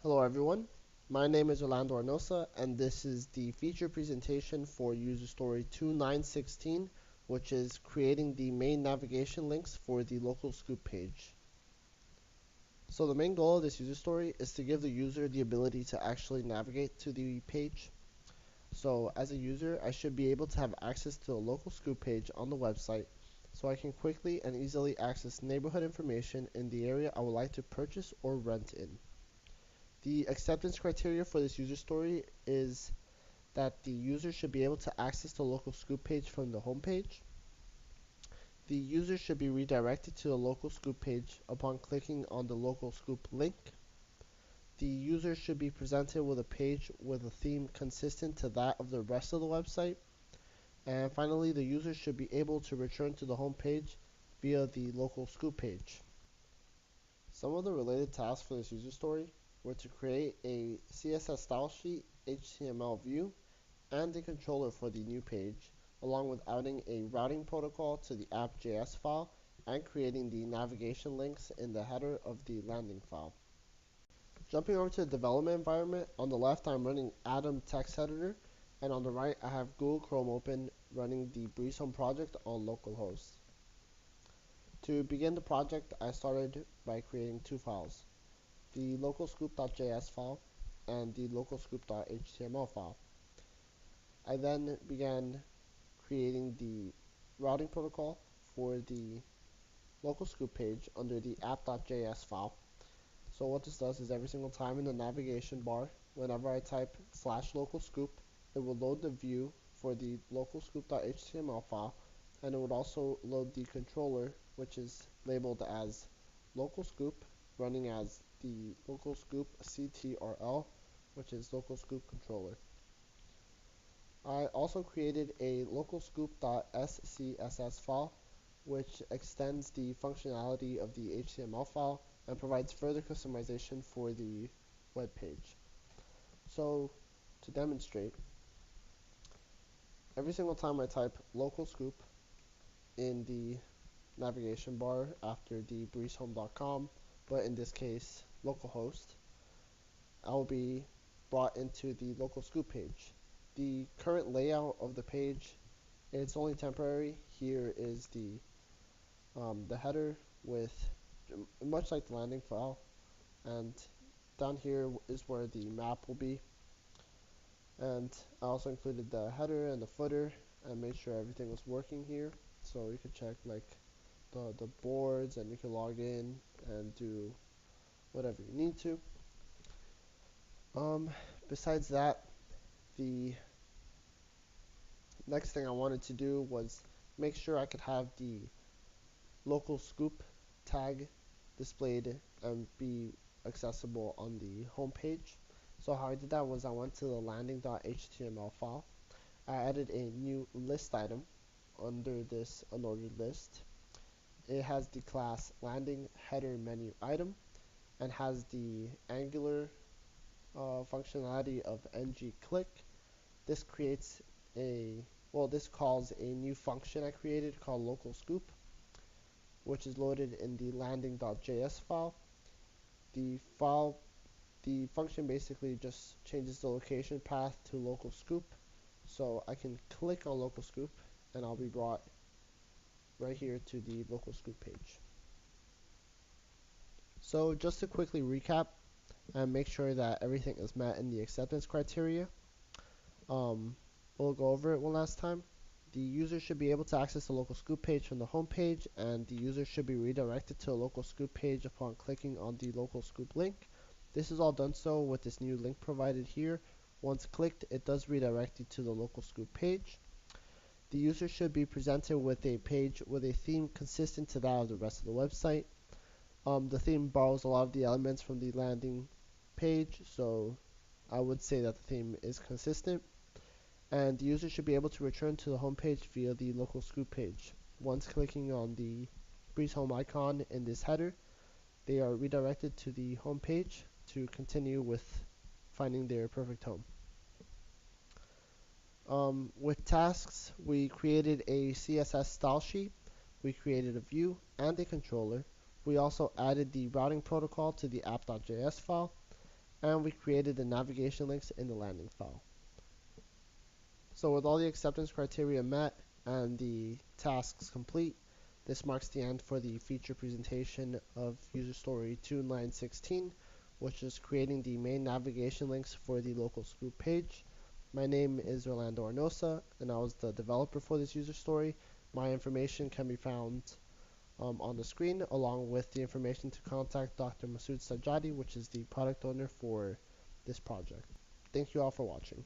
Hello everyone, my name is Orlando Arnosa and this is the feature presentation for user story 2916, which is creating the main navigation links for the local scoop page. So the main goal of this user story is to give the user the ability to actually navigate to the page. So as a user, I should be able to have access to a local scoop page on the website so I can quickly and easily access neighborhood information in the area I would like to purchase or rent in. The acceptance criteria for this user story is that the user should be able to access the local scoop page from the home page. The user should be redirected to the local scoop page upon clicking on the local scoop link. The user should be presented with a page with a theme consistent to that of the rest of the website. And finally, the user should be able to return to the home page via the local scoop page. Some of the related tasks for this user story were to create a CSS style sheet, HTML view, and a controller for the new page, along with adding a routing protocol to the app.js file and creating the navigation links in the header of the landing file. Jumping over to the development environment, on the left I'm running Atom text editor, and on the right I have Google Chrome open running the BreazeHome project on localhost. To begin the project, I started by creating two files, the localscoop.js file and the localscoop.html file. I then began creating the routing protocol for the local scoop page under the app.js file. So what this does is every single time in the navigation bar, whenever I type /localscoop, it will load the view for the localscoop.html file, and it would also load the controller, which is labeled as localscoop, running as the localscoop ctrl, which is localscoop controller. I also created a localscoop.scss file, which extends the functionality of the HTML file and provides further customization for the web page. So, to demonstrate, every single time I type localscoop in the navigation bar after the breezehome.com, but in this case localhost, I will be brought into the local scoop page. The current layout of the page, it's only temporary. Here is the header with much like the landing file, and down here is where the map will be. And I also included the header and the footer and made sure everything was working here. So you could check like the boards, and you can log in and do whatever you need to. Besides that, the next thing I wanted to do was make sure I could have the local scoop tag displayed and be accessible on the home page. So how I did that was I went to the landing.html file. I added a new list item under this unordered list. It has the class landing header menu item and has the Angular functionality of ng-click. This creates this calls a new function I created called local scoop, which is loaded in the landing.js file. The function basically just changes the location path to local scoop. So I can click on local scoop and I'll be brought right here to the local scoop page. So just to quickly recap and make sure that everything is met in the acceptance criteria, we'll go over it one last time. The user should be able to access the local scoop page from the home page, and the user should be redirected to a local scoop page upon clicking on the local scoop link. This is all done so with this new link provided here. Once clicked, it does redirect you to the local scoop page. The user should be presented with a page with a theme consistent to that of the rest of the website. The theme borrows a lot of the elements from the landing page, so I would say that the theme is consistent. And the user should be able to return to the home page via the local scoop page. Once clicking on the BreazeHome icon in this header, they are redirected to the home page to continue with finding their perfect home. With tasks, we created a CSS style sheet, we created a view and a controller. We also added the routing protocol to the app.js file, and we created the navigation links in the landing file. So with all the acceptance criteria met and the tasks complete, this marks the end for the feature presentation of user story 2.916, which is creating the main navigation links for the local group page. My name is Orlando Arnosa, and I was the developer for this user story. My information can be found on the screen, along with the information to contact Dr. Masood Sajjadi, which is the product owner for this project. Thank you all for watching.